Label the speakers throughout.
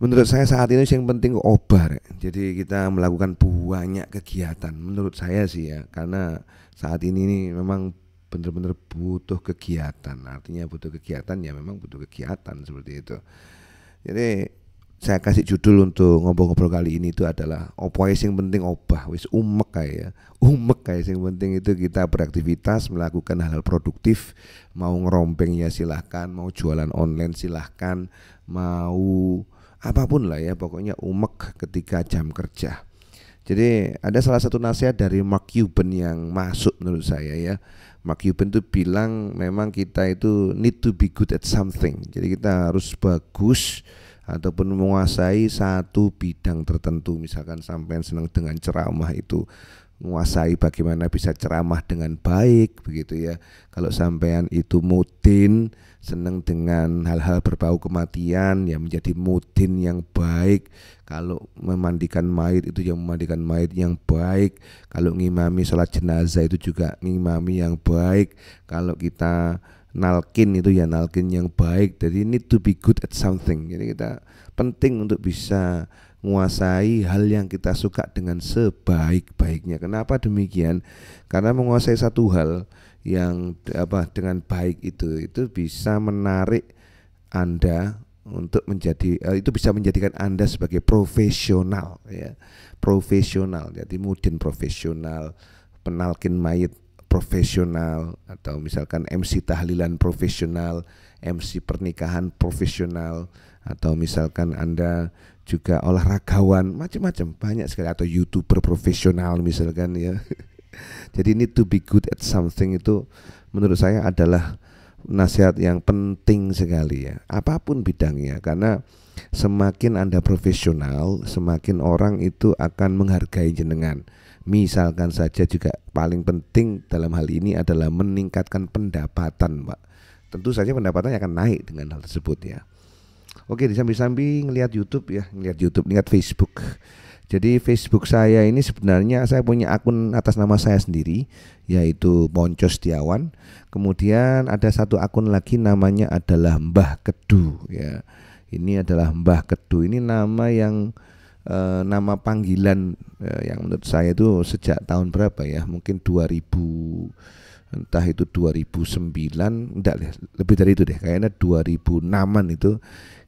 Speaker 1: Menurut saya saat ini yang penting obar. Jadi kita melakukan banyak kegiatan. Menurut saya sih ya, karena saat ini nih memang benar-benar butuh kegiatan. Artinya butuh kegiatan ya memang butuh kegiatan seperti itu. Jadi saya kasih judul untuk ngobrol-ngobrol kali ini itu adalah opo ae sing penting obah wis umek kae ya. Umek kae sing penting itu kita beraktivitas melakukan hal-hal produktif, mau ngerompeng ya silahkan, mau jualan online silahkan, mau apapun lah ya pokoknya umek ketika jam kerja. Jadi ada salah satu nasihat dari Mark Cuban yang masuk menurut saya ya. Mark Cuban tuh bilang memang kita itu need to be good at something. Jadi kita harus bagus ataupun menguasai satu bidang tertentu. Misalkan sampai senang dengan ceramah itu menguasai bagaimana bisa ceramah dengan baik begitu ya. Kalau sampean itu mudin senang dengan hal-hal berbau kematian ya menjadi mudin yang baik. Kalau memandikan mayit itu yang memandikan mayit yang baik. Kalau ngimami sholat jenazah itu juga ngimami yang baik. Kalau kita nalkin itu ya nalkin yang baik. Jadi need to be good at something. Jadi kita penting untuk bisa menguasai hal yang kita suka dengan sebaik-baiknya. Kenapa demikian? Karena menguasai satu hal yang dengan baik itu bisa menarik Anda untuk menjadi itu bisa menjadikan Anda sebagai profesional ya. Profesional. Jadi mudin profesional, penalkin mayit profesional, atau misalkan MC tahlilan profesional, MC pernikahan profesional, atau misalkan Anda juga olahragawan, macam-macam banyak sekali, atau YouTuber profesional misalkan ya. Jadi need to be good at something itu menurut saya adalah nasihat yang penting sekali ya, apapun bidangnya, karena semakin Anda profesional, semakin orang itu akan menghargai jenengan. Misalkan saja juga paling penting dalam hal ini adalah meningkatkan pendapatan, Pak. Tentu saja pendapatannya akan naik dengan hal tersebut ya. Oke, di samping-samping ngelihat YouTube ya, ngelihat Facebook. Jadi Facebook saya ini sebenarnya saya punya akun atas nama saya sendiri, yaitu Ponco Setiawan. Kemudian ada satu akun lagi namanya adalah Mbah Kedu ya. Ini adalah Mbah Kedu. Ini nama yang nama panggilan yang menurut saya itu sejak tahun berapa ya? Mungkin 2000, entah itu 2009, enggak deh, lebih dari itu deh, kayaknya 2006-an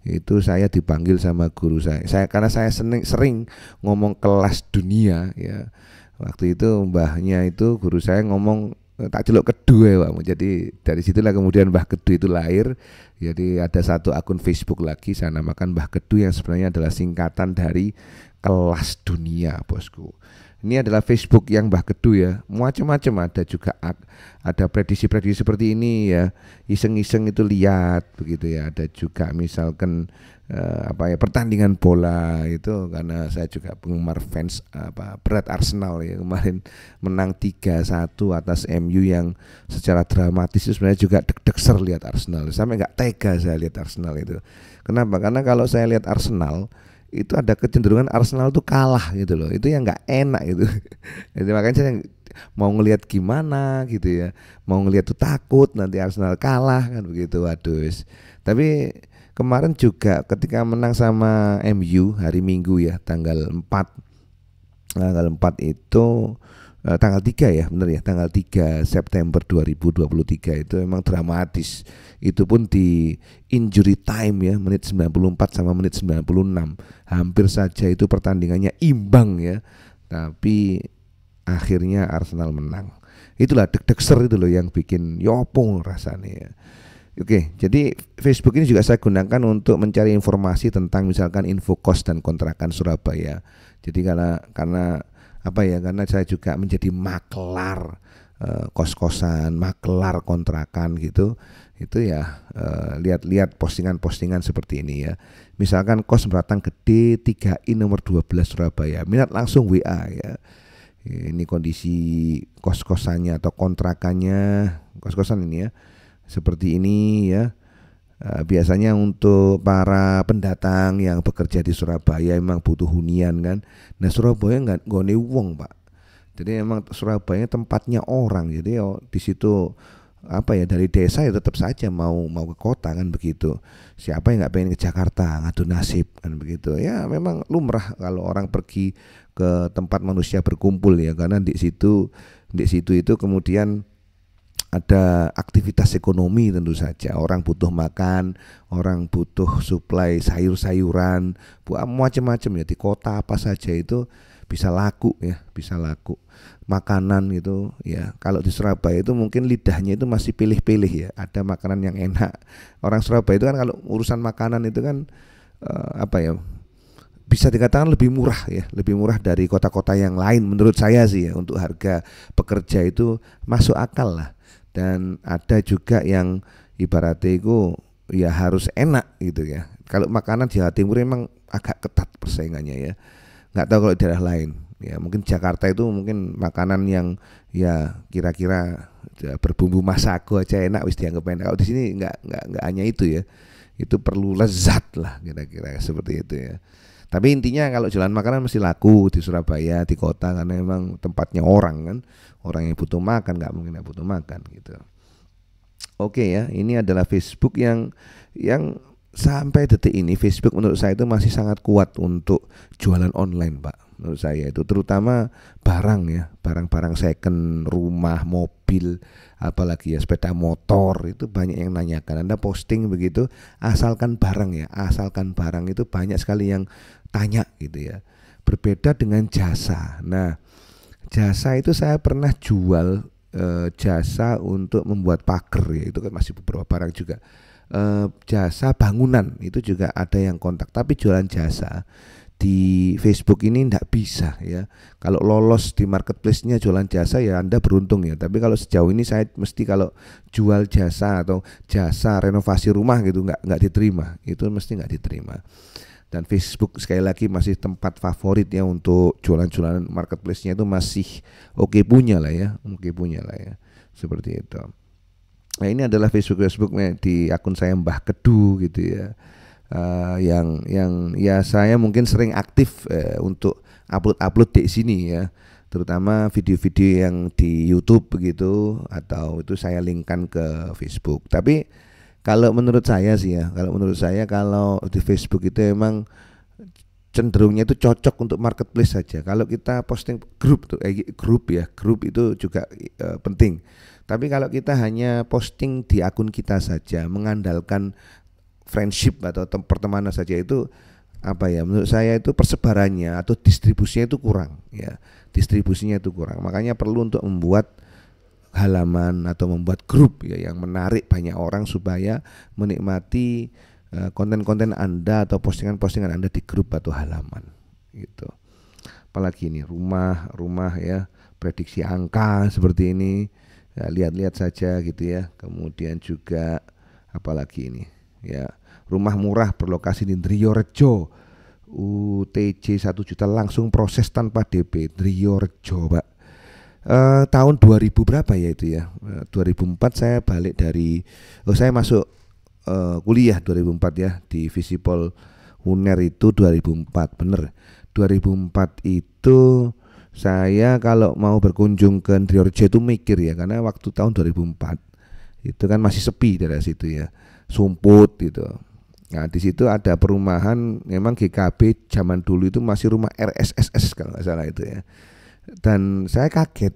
Speaker 1: itu saya dipanggil sama guru saya karena saya sering ngomong kelas dunia ya. Waktu itu mbahnya itu guru saya ngomong tak celuk Kedu ya Pak. Jadi dari situlah kemudian Mbah Kedu itu lahir. Jadi ada satu akun Facebook lagi saya namakan Mbah Kedu yang sebenarnya adalah singkatan dari kelas dunia, bosku. Ini adalah Facebook yang Mbah Kedu ya. Macam-macam, ada juga ada prediksi-prediksi seperti ini ya. Iseng-iseng itu lihat begitu ya. Ada juga misalkan pertandingan bola itu, karena saya juga penggemar fans berat Arsenal ya. Kemarin menang 3-1 atas MU yang secara dramatis itu sebenarnya juga deg-degser lihat Arsenal. Sampai enggak tega saya lihat Arsenal itu. Kenapa? Karena kalau saya lihat Arsenal itu ada kecenderungan Arsenal tuh kalah gitu loh. Itu yang nggak enak itu. Jadi makanya saya mau ngelihat gimana gitu ya. Mau ngelihat tuh takut nanti Arsenal kalah kan begitu. Waduh. Tapi kemarin juga ketika menang sama MU hari Minggu ya, tanggal 4 itu tanggal 3 ya, benar ya, tanggal 3 September 2023 itu memang dramatis. Itu pun di injury time ya, menit 94 sama menit 96. Hampir saja itu pertandingannya imbang ya. Tapi akhirnya Arsenal menang. Itulah deg-degser itu loh yang bikin yopong rasanya ya. Oke, jadi Facebook ini juga saya gunakan untuk mencari informasi tentang misalkan info kos dan kontrakan Surabaya. Jadi karena karena saya juga menjadi maklar kos-kosan, maklar kontrakan gitu. Itu ya lihat-lihat postingan-postingan seperti ini ya. Misalkan kos Beratang Gede 3I nomor 12 Surabaya. Minat langsung WA ya. Ini kondisi kos-kosannya atau kontrakannya, kos-kosan ini ya. Seperti ini ya. Biasanya untuk para pendatang yang bekerja di Surabaya memang butuh hunian kan. Nah Surabaya nggak gone wong Pak. Jadi emang Surabaya tempatnya orang. Jadi di situ apa ya, dari desa ya tetap saja mau ke kota kan begitu. Siapa yang nggak pengen ke Jakarta ngadu nasib kan begitu. Ya memang lumrah kalau orang pergi ke tempat manusia berkumpul ya, karena di situ itu kemudian ada aktivitas ekonomi tentu saja. Orang butuh makan, orang butuh suplai sayur-sayuran, buat macam-macam ya, di kota apa saja itu bisa laku ya, bisa laku. Makanan itu ya, kalau di Surabaya itu mungkin lidahnya itu masih pilih-pilih ya, ada makanan yang enak. Orang Surabaya itu kan kalau urusan makanan itu kan apa ya, bisa dikatakan lebih murah ya, lebih murah dari kota-kota yang lain menurut saya sih ya. Untuk harga pekerja itu masuk akal lah. Dan ada juga yang ibaratnya itu ya harus enak gitu ya. Kalau makanan Jawa Timur memang agak ketat persaingannya ya. Nggak tahu kalau di daerah lain ya, mungkin Jakarta itu mungkin makanan yang ya kira-kira ya, berbumbu masako aja enak wis dianggap enak. Kalau di sini nggak hanya itu ya, itu perlu lezat lah kira-kira seperti itu ya. Tapi intinya kalau jualan makanan mesti laku di Surabaya, di kota, karena memang tempatnya orang kan, orang yang butuh makan nggak mungkin nggak butuh makan gitu. Oke ya, ini adalah Facebook yang sampai detik ini Facebook menurut saya itu masih sangat kuat untuk jualan online, Pak. Menurut saya itu terutama barang ya, barang-barang second, rumah, mobil, apalagi ya sepeda motor, itu banyak yang nanyakan. Anda posting begitu, asalkan barang ya, asalkan barang itu banyak sekali yang tanya gitu ya. Berbeda dengan jasa. Nah, jasa itu saya pernah jual jasa untuk membuat pagar ya, itu kan masih beberapa barang juga. Jasa bangunan itu juga ada yang kontak, tapi jualan jasa di Facebook ini enggak bisa ya. Kalau lolos di marketplace-nya jualan jasa ya Anda beruntung ya. Tapi kalau sejauh ini saya mesti kalau jual jasa atau jasa renovasi rumah gitu enggak diterima. Itu mesti enggak diterima. Dan Facebook sekali lagi masih tempat favorit ya untuk jualan-jualan, marketplace-nya itu masih oke punya lah ya, seperti itu. Nah ini adalah Facebook di akun saya Mbah Kedu gitu ya. Yang ya saya mungkin sering aktif untuk upload di sini ya, terutama video-video yang di YouTube begitu, atau itu saya linkkan ke Facebook. Tapi kalau menurut saya sih ya, kalau di Facebook itu emang cenderungnya itu cocok untuk marketplace saja. Kalau kita posting grup tuh grup itu juga penting. Tapi kalau kita hanya posting di akun kita saja, mengandalkan friendship atau pertemanan saja, itu apa ya, menurut saya itu persebarannya atau distribusinya itu kurang ya. Makanya perlu untuk membuat halaman atau membuat grup ya yang menarik banyak orang supaya menikmati konten-konten Anda atau postingan-postingan Anda di grup atau halaman gitu. Apalagi ini rumah ya, prediksi angka seperti ini ya, lihat-lihat saja gitu ya. Kemudian juga apalagi ini ya, rumah murah berlokasi di Driorejo, UTJ 1 juta langsung proses tanpa DP, Driorejo Pak. Tahun 2000 berapa ya itu ya, 2004 saya balik dari saya masuk kuliah 2004 ya, di Visipol Uner itu 2004 bener. 2004 itu saya kalau mau berkunjung ke Driorejo itu mikir ya, karena waktu tahun 2004 itu kan masih sepi dari situ ya, sumput gitu. Nah di situ ada perumahan, memang GKB zaman dulu itu masih rumah RSSS kalau nggak salah itu ya. Dan saya kaget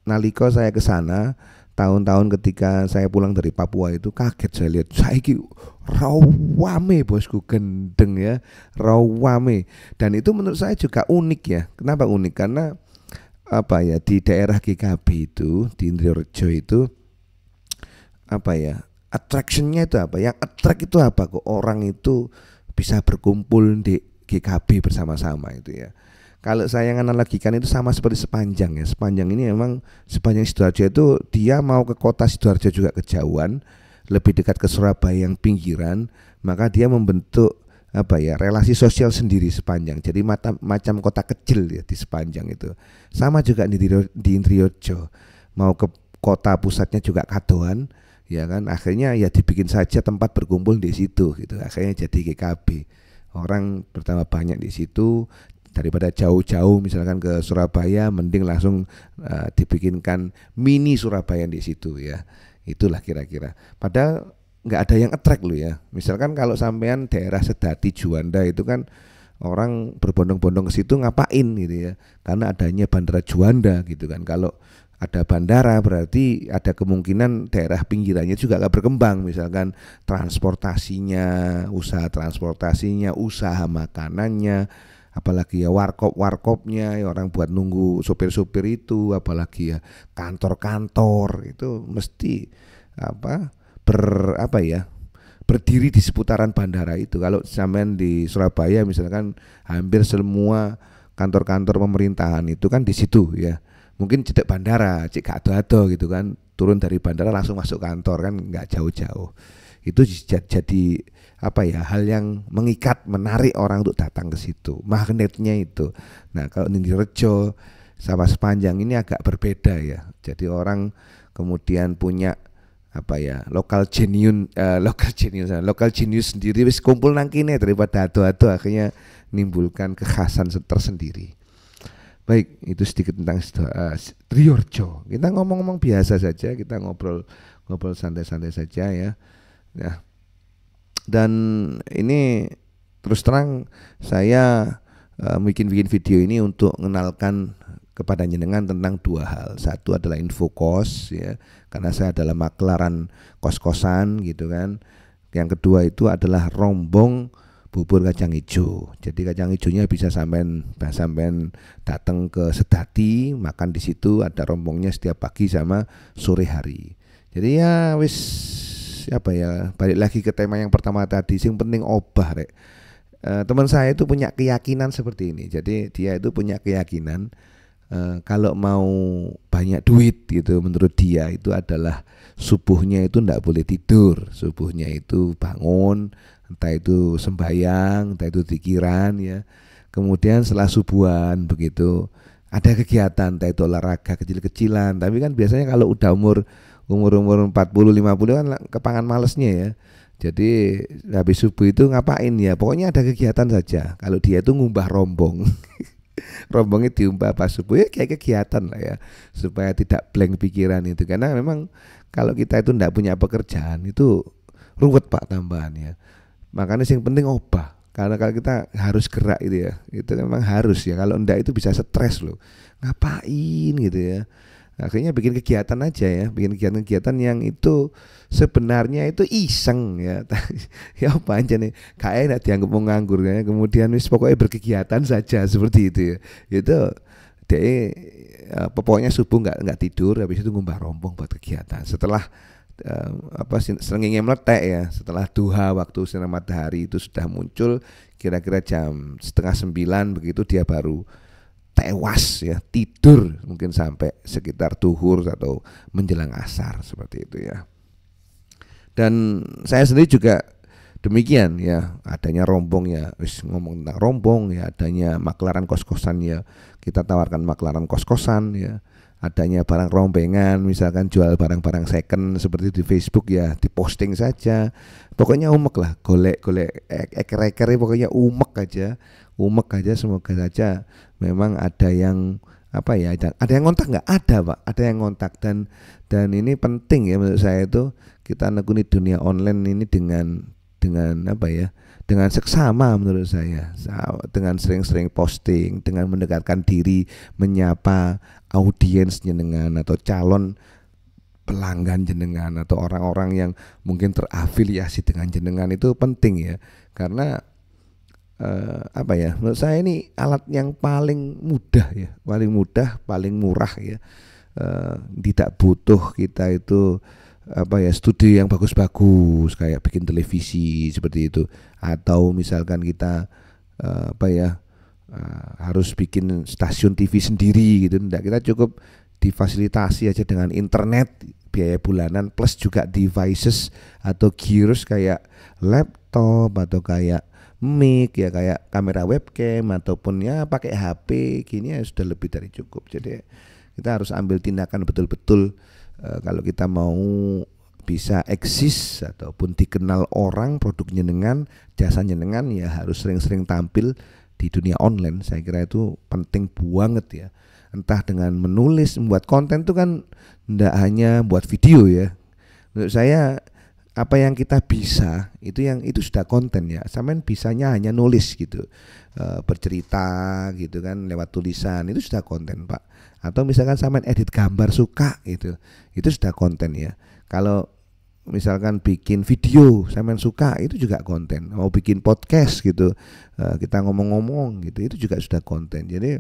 Speaker 1: nalika saya ke sana tahun-tahun ketika saya pulang dari Papua, itu kaget saya lihat saiki rawame bosku, gendeng ya, rawame. Dan itu menurut saya juga unik ya. Kenapa unik? Karena apa ya, di daerah GKB itu di Driorejo itu apa ya, attraction-nya itu apa? Yang attract itu apa? Kok orang itu bisa berkumpul di GKB bersama-sama itu ya. Kalau saya analogikan itu sama seperti Sepanjang ya. Sepanjang ini memang, Sepanjang Sidoarjo itu dia mau ke kota Sidoarjo juga kejauhan, lebih dekat ke Surabaya yang pinggiran, maka dia membentuk apa ya, relasi sosial sendiri Sepanjang. Jadi macam kota kecil ya di Sepanjang itu. Sama juga di Driorejo. Mau ke kota pusatnya juga Kadoan, ya kan. Akhirnya ya dibikin saja tempat berkumpul di situ gitu. Akhirnya jadi GKB. Orang pertama banyak di situ. Daripada jauh-jauh misalkan ke Surabaya, mending langsung dibikinkan mini Surabaya di situ ya. Itulah kira-kira. Padahal nggak ada yang attract lo ya. Misalkan kalau sampean daerah Sedati Juanda itu kan orang berbondong-bondong ke situ ngapain gitu ya? Karena adanya bandara Juanda gitu kan. Kalau ada bandara berarti ada kemungkinan daerah pinggirannya juga gak berkembang, misalkan transportasinya, usaha makanannya, apalagi ya warkopnya ya orang buat nunggu sopir-sopir itu, apalagi ya kantor-kantor itu mesti apa berdiri di seputaran bandara itu. Kalau sampean di Surabaya misalkan hampir semua kantor-kantor pemerintahan itu kan di situ ya. Mungkin cedek bandara, cek gak ado-ado gitu kan, turun dari bandara langsung masuk kantor kan nggak jauh-jauh. Itu jadi hal yang mengikat, menarik orang untuk datang ke situ. Magnetnya itu. Nah kalau di Rejo sama Sepanjang ini agak berbeda ya. Jadi orang kemudian punya lokal genius sendiri wis kumpul nang kene daripada ado-ado akhirnya menimbulkan kekhasan tersendiri. Baik, itu sedikit tentang Triorjo. Kita ngomong-ngomong biasa saja, kita ngobrol santai-santai saja ya. Nah, dan ini terus terang saya bikin video ini untuk mengenalkan kepada jenengan tentang dua hal. Satu adalah info kos ya, karena saya adalah maklaran kos-kosan gitu kan. Yang kedua itu adalah rombong bubur kacang hijau. Jadi kacang hijaunya bisa sampean datang ke Sedati, makan di situ, ada rombongnya setiap pagi sama sore hari. Jadi ya wis balik lagi ke tema yang pertama tadi, sing penting obah rek. Teman saya itu punya keyakinan seperti ini. Jadi dia itu punya keyakinan kalau mau banyak duit gitu, menurut dia itu adalah subuhnya itu ndak boleh tidur, subuhnya itu bangun, entah itu sembahyang, entah itu zikiran ya. Kemudian setelah subuhan begitu ada kegiatan, entah itu olahraga kecil-kecilan. Tapi kan biasanya kalau udah umur 40 50 kan kepangan malesnya ya. Jadi habis subuh itu ngapain ya? Pokoknya ada kegiatan saja. Kalau dia itu ngumbah rombong. Rombongnya diumbah pas subuh ya, kayak kegiatan lah ya, supaya tidak blank pikiran itu. Karena memang kalau kita itu tidak punya pekerjaan itu ruwet Pak tambahannya. Makanya yang penting obah. Karena kalau kita harus gerak itu ya, itu memang harus ya. Kalau enggak itu bisa stres loh. Ngapain gitu ya. Akhirnya bikin kegiatan aja ya, bikin kegiatan-kegiatan yang itu sebenarnya itu iseng ya. Ya apa aja nih, kayak dianggap mau nganggur ya. Kemudian wis pokoknya berkegiatan saja seperti itu ya. Itu dia pokoknya subuh nggak tidur, habis itu ngumbah rombong buat kegiatan. Setelah srengenge meletek ya, setelah duha waktu sinar matahari itu sudah muncul, kira-kira jam 8:30 begitu dia baru tewas ya, tidur mungkin sampai sekitar duhur atau menjelang asar seperti itu ya. Dan saya sendiri juga demikian ya, adanya rombong ya, wis ngomong tentang rombong ya, adanya maklaran kos-kosan ya, kita tawarkan maklaran kos-kosan ya, adanya barang rombengan, misalkan jual barang-barang second seperti di Facebook ya, diposting saja. Pokoknya umek lah, golek-golek eker-eker, pokoknya umek aja, semoga saja memang ada yang ada yang ngontak nggak? Ada Pak, ada yang ngontak. Dan ini penting ya menurut saya itu, kita nekuni dunia online ini dengan dengan seksama menurut saya, dengan sering-sering posting, dengan mendekatkan diri, menyapa audiens jenengan atau calon pelanggan jenengan atau orang-orang yang mungkin terafiliasi dengan jenengan, itu penting ya. Karena menurut saya ini alat yang paling mudah ya, paling murah ya. Tidak butuh kita itu studi yang bagus-bagus kayak bikin televisi seperti itu, atau misalkan kita harus bikin stasiun TV sendiri gitu. Enggak, kita cukup difasilitasi aja dengan internet, biaya bulanan plus juga devices atau gears kayak laptop atau kayak mic ya, kayak kamera webcam ataupun ya pakai HP gini ya sudah lebih dari cukup. Jadi kita harus ambil tindakan betul-betul. Kalau kita mau bisa eksis ataupun dikenal orang, produknya dengan jasanya dengan, ya harus sering-sering tampil di dunia online. Saya kira itu penting banget ya. Entah dengan menulis, membuat konten itu kan tidak hanya buat video ya. Menurut saya apa yang kita bisa itu sudah konten ya. Sampean bisanya hanya nulis gitu, bercerita gitu kan lewat tulisan, itu sudah konten Pak. Atau misalkan sampean edit gambar suka gitu, itu sudah konten ya. Kalau misalkan bikin video sampean suka, itu juga konten. Mau bikin podcast gitu, kita ngomong-ngomong gitu, itu juga sudah konten. Jadi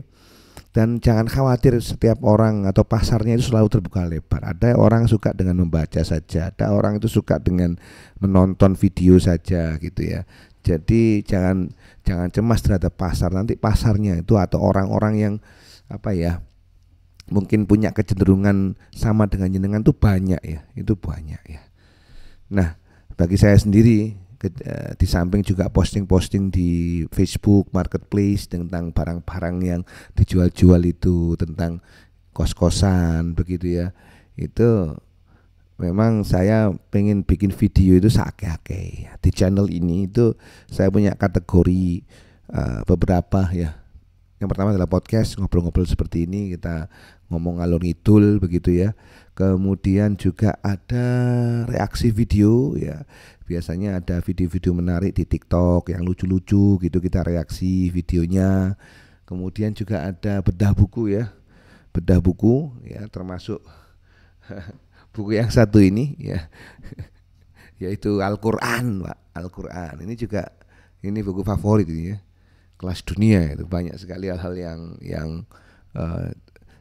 Speaker 1: dan jangan khawatir, setiap orang atau pasarnya itu selalu terbuka lebar. Ada orang suka dengan membaca saja, ada orang itu suka dengan menonton video saja gitu ya. Jadi jangan cemas terhadap pasar. Nanti pasarnya itu atau orang-orang yang apa ya, mungkin punya kecenderungan sama dengan jenengan tuh banyak ya, itu banyak ya. Nah, bagi saya sendiri di samping juga posting-posting di Facebook Marketplace tentang barang-barang yang dijual-jual itu, tentang kos-kosan begitu ya, itu memang saya pengen bikin video itu seake-ake ya. Di channel ini itu saya punya kategori beberapa ya. Yang pertama adalah podcast, ngobrol-ngobrol seperti ini, kita ngomong ngalor ngidul begitu ya. Kemudian juga ada reaksi video ya. Biasanya ada video-video menarik di TikTok yang lucu-lucu gitu, kita reaksi videonya. Kemudian juga ada bedah buku ya. Bedah buku ya, termasuk buku yang satu ini ya. Yaitu Al-Qur'an, Pak. Al-Qur'an. Ini juga buku favorit ini ya. Kelas dunia, itu banyak sekali hal-hal yang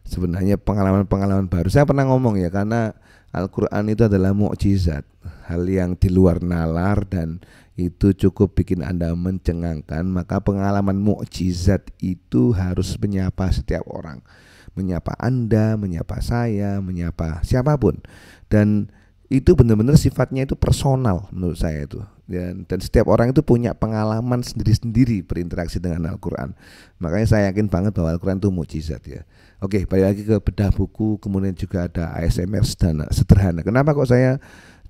Speaker 1: sebenarnya pengalaman-pengalaman baru. Saya pernah ngomong ya, karena Al-Qur'an itu adalah mukjizat, hal yang di luar nalar, dan itu cukup bikin Anda mencengangkan. Maka pengalaman mukjizat itu harus menyapa setiap orang, menyapa Anda, menyapa saya, menyapa siapapun. Dan itu benar-benar sifatnya itu personal menurut saya itu. Dan setiap orang itu punya pengalaman sendiri-sendiri berinteraksi dengan Al-Qur'an. Makanya saya yakin banget bahwa Al-Qur'an itu mukjizat ya. Oke, balik lagi ke bedah buku. Kemudian juga ada ASMR sederhana. Kenapa kok saya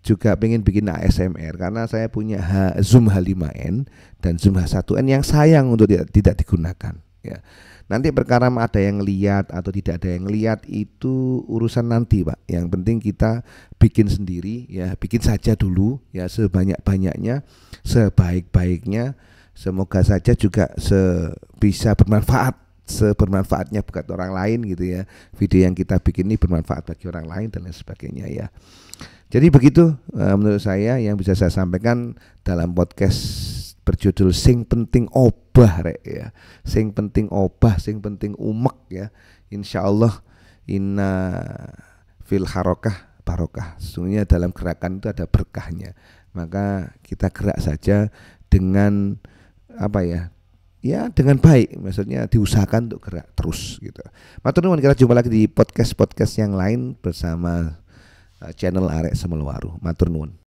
Speaker 1: juga pengen bikin ASMR? Karena saya punya Zoom H5n dan Zoom H1n yang sayang untuk tidak digunakan ya. Nanti perkara ada yang lihat atau tidak ada yang lihat itu urusan nanti Pak. Yang penting kita bikin sendiri ya, bikin saja dulu ya, sebanyak-banyaknya, sebaik-baiknya. Semoga saja juga bisa bermanfaat, sebermanfaatnya buat orang lain gitu ya. Video yang kita bikin ini bermanfaat bagi orang lain dan lain sebagainya ya. Jadi begitu menurut saya yang bisa saya sampaikan dalam podcast berjudul Sing Penting Obah rek ya. Sing penting obah, sing penting umek ya. Insyaallah inna fil harokah barokah. Sesungguhnya dalam gerakan itu ada berkahnya. Maka kita gerak saja dengan apa ya? Ya dengan baik, maksudnya diusahakan untuk gerak terus gitu. Matur nuwun, kita jumpa lagi di podcast yang lain bersama channel Arek Semelwaru. Matur nuwun.